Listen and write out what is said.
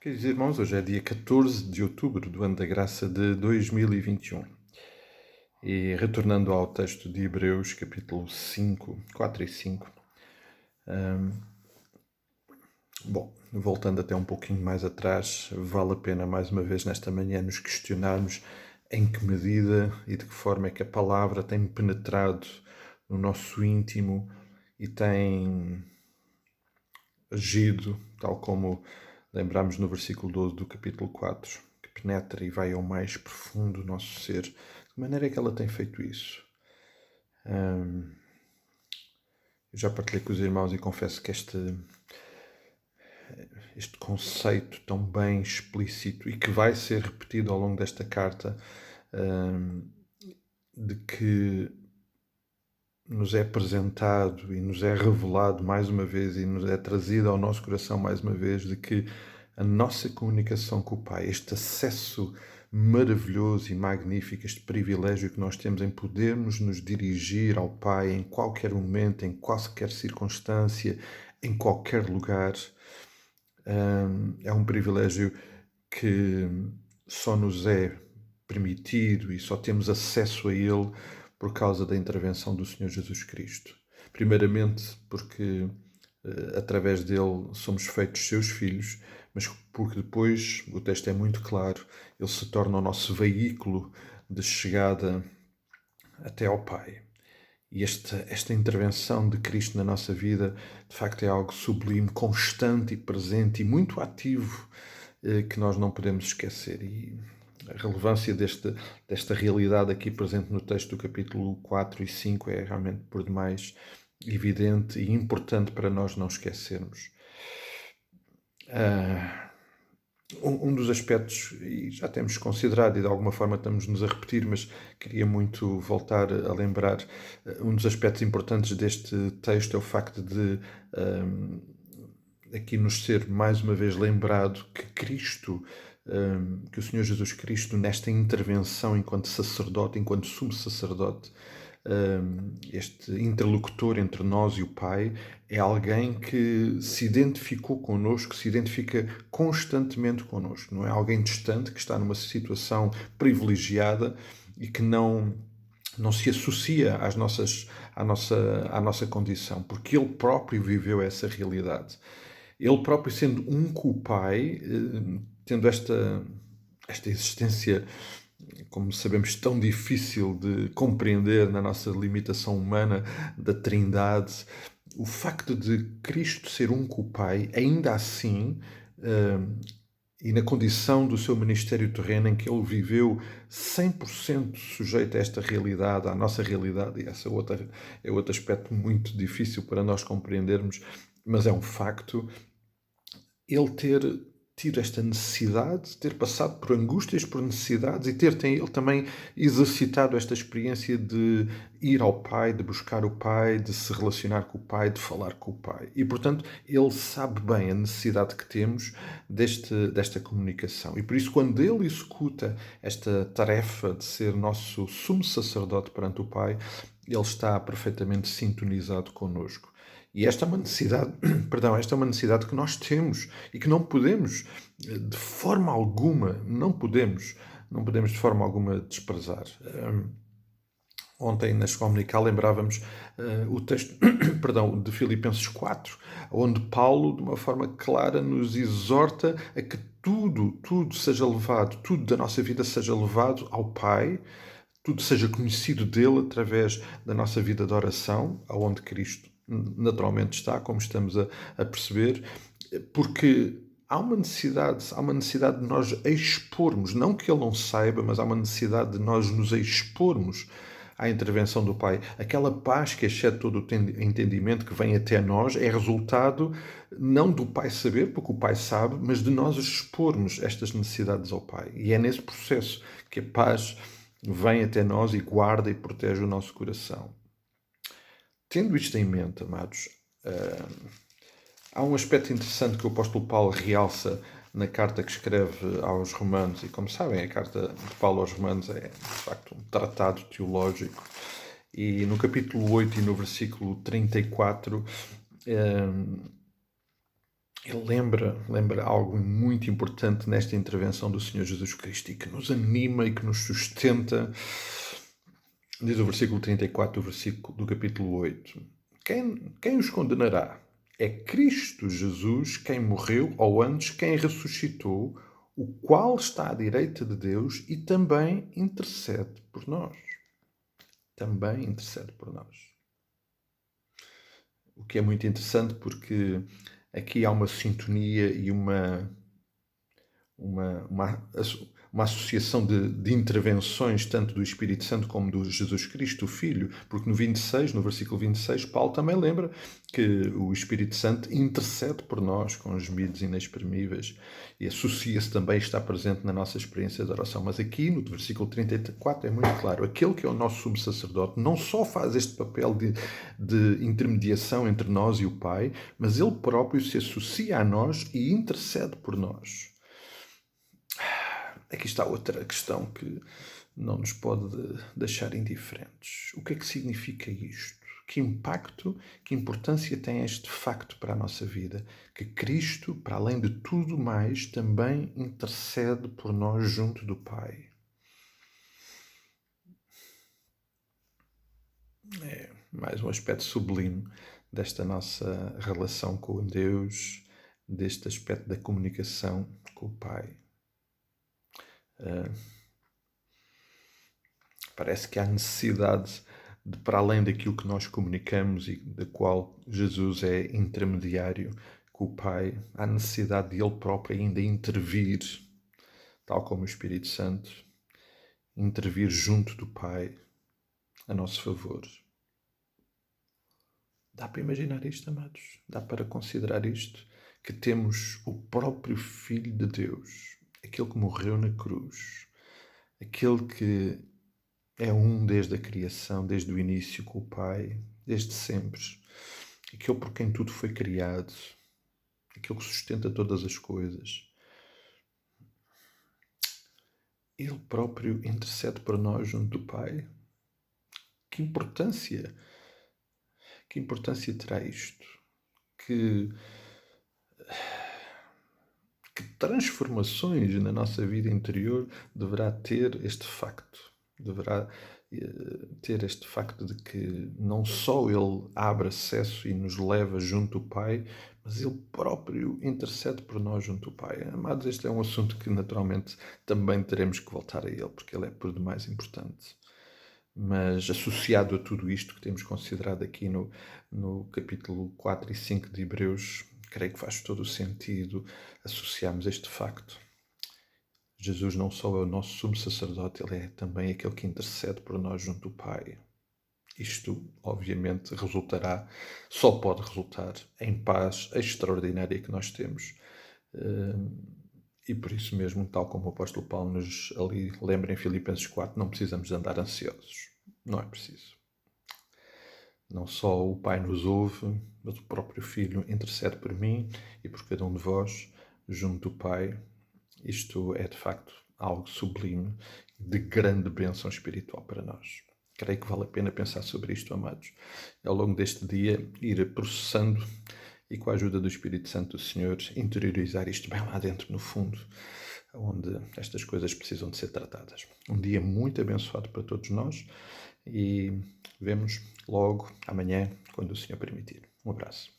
Queridos irmãos, hoje é dia 14 de outubro do ano da graça de 2021 e retornando ao texto de Hebreus, capítulo 5, 4 e 5, voltando até um pouquinho mais atrás, vale a pena mais uma vez nesta manhã nos questionarmos em que medida e de que forma é que a palavra tem penetrado no nosso íntimo e tem agido, tal como lembramos no versículo 12 do capítulo 4, que penetra e vai ao mais profundo do nosso ser. De que maneira é que ela tem feito isso? Eu já partilhei com os irmãos e confesso que este conceito tão bem explícito e que vai ser repetido ao longo desta carta, de que nos é apresentado e nos é revelado mais uma vez e nos é trazido ao nosso coração mais uma vez, de que a nossa comunicação com o Pai, este acesso maravilhoso e magnífico, este privilégio que nós temos em podermos nos dirigir ao Pai em qualquer momento, em qualquer circunstância, em qualquer lugar, é um privilégio que só nos é permitido e só temos acesso a ele por causa da intervenção do Senhor Jesus Cristo. Primeiramente porque através dele somos feitos seus filhos, mas porque depois, o texto é muito claro, ele se torna o nosso veículo de chegada até ao Pai. E esta intervenção de Cristo na nossa vida, de facto, é algo sublime, constante e presente e muito ativo, que nós não podemos esquecer. E a relevância desta realidade aqui presente no texto do capítulo 4 e 5 é realmente por demais evidente e importante para nós não esquecermos. Um dos aspectos, e já temos considerado e de alguma forma estamos-nos a repetir, mas queria muito voltar a lembrar, um dos aspectos importantes deste texto é o facto de aqui nos ser mais uma vez lembrado que Cristo, que o Senhor Jesus Cristo, nesta intervenção enquanto sacerdote, enquanto sumo sacerdote, este interlocutor entre nós e o Pai, é alguém que se identificou connosco, se identifica constantemente connosco. Não é alguém distante que está numa situação privilegiada e que não se associa à nossa condição, porque ele próprio viveu essa realidade. Ele próprio sendo um com o Pai, tendo esta existência, como sabemos, tão difícil de compreender na nossa limitação humana da Trindade, o facto de Cristo ser um com o Pai, ainda assim, e na condição do seu ministério terreno em que ele viveu 100% sujeito a esta realidade, à nossa realidade, e esse é outro aspecto muito difícil para nós compreendermos, mas é um facto, ele ter tido esta necessidade, ter passado por angústias, por necessidades e ter ele também exercitado esta experiência de ir ao Pai, de buscar o Pai, de se relacionar com o Pai, de falar com o Pai. E, portanto, ele sabe bem a necessidade que temos desta comunicação. E por isso, quando ele executa esta tarefa de ser nosso sumo sacerdote perante o Pai, ele está perfeitamente sintonizado connosco. E esta é uma necessidade, esta é uma necessidade que nós temos e que não podemos, de forma alguma, não podemos de forma alguma desprezar. Ontem, na Escola Dominical, lembrávamos o texto de Filipenses 4, onde Paulo, de uma forma clara, nos exorta a que tudo seja levado, tudo da nossa vida seja levado ao Pai, tudo seja conhecido dele através da nossa vida de oração, aonde Cristo naturalmente está, como estamos a perceber, porque há uma necessidade de nós expormos, não que ele não saiba, mas há uma necessidade de nós nos expormos à intervenção do Pai. Aquela paz que excede todo o entendimento que vem até nós é resultado não do Pai saber, porque o Pai sabe, mas de nós expormos estas necessidades ao Pai. E é nesse processo que a paz vem até nós e guarda e protege o nosso coração. Tendo isto em mente, amados, há um aspecto interessante que o apóstolo Paulo realça na carta que escreve aos Romanos, e como sabem, a carta de Paulo aos Romanos é, de facto, um tratado teológico, e no capítulo 8 e no versículo 34, ele lembra algo muito importante nesta intervenção do Senhor Jesus Cristo e que nos anima e que nos sustenta. Diz o versículo 34 do capítulo 8. Quem os condenará? É Cristo Jesus quem morreu, ou antes quem ressuscitou, o qual está à direita de Deus e também intercede por nós. Também intercede por nós. O que é muito interessante porque aqui há uma sintonia e uma associação de intervenções tanto do Espírito Santo como do Jesus Cristo, o Filho, porque no versículo 26, Paulo também lembra que o Espírito Santo intercede por nós com gemidos inexprimíveis e associa-se também, está presente na nossa experiência de oração. Mas aqui no versículo 34 é muito claro, aquele que é o nosso sumo sacerdote não só faz este papel de intermediação entre nós e o Pai, mas ele próprio se associa a nós e intercede por nós. Aqui está outra questão que não nos pode deixar indiferentes. O que é que significa isto? Que impacto, que importância tem este facto para a nossa vida? Que Cristo, para além de tudo mais, também intercede por nós junto do Pai. É mais um aspecto sublime desta nossa relação com Deus, deste aspecto da comunicação com o Pai. Parece que há necessidade de, para além daquilo que nós comunicamos e da qual Jesus é intermediário com o Pai, há necessidade de Ele próprio ainda intervir, tal como o Espírito Santo, intervir junto do Pai a nosso favor. Dá para imaginar isto, amados? Dá para considerar isto? Que temos o próprio Filho de Deus, aquele que morreu na cruz, aquele que é um desde a criação, desde o início com o Pai, desde sempre. Aquele por quem tudo foi criado, aquele que sustenta todas as coisas. Ele próprio intercede por nós junto do Pai. Que importância terá isto? Que transformações na nossa vida interior deverá ter este facto? Deverá ter este facto de que não só Ele abre acesso e nos leva junto do Pai, mas Ele próprio intercede por nós junto do Pai. Amados, este é um assunto que naturalmente também teremos que voltar a Ele, porque Ele é por demais importante. Mas associado a tudo isto que temos considerado aqui no capítulo 4 e 5 de Hebreus, creio que faz todo o sentido associarmos este facto. Jesus não só é o nosso sumo sacerdote, ele é também aquele que intercede por nós junto do Pai. Isto, obviamente, só pode resultar em paz extraordinária que nós temos. E por isso mesmo, tal como o apóstolo Paulo nos ali lembra em Filipenses 4, não precisamos andar ansiosos. Não é preciso. Não só o Pai nos ouve, mas o próprio Filho intercede por mim e por cada um de vós junto do Pai. Isto é, de facto, algo sublime, de grande bênção espiritual para nós. Creio que vale a pena pensar sobre isto, amados. Ao longo deste dia, ir processando e, com a ajuda do Espírito Santo do Senhor, interiorizar isto bem lá dentro, no fundo, onde estas coisas precisam de ser tratadas. Um dia muito abençoado para todos nós e vemos logo amanhã, quando o Senhor permitir. Um abraço.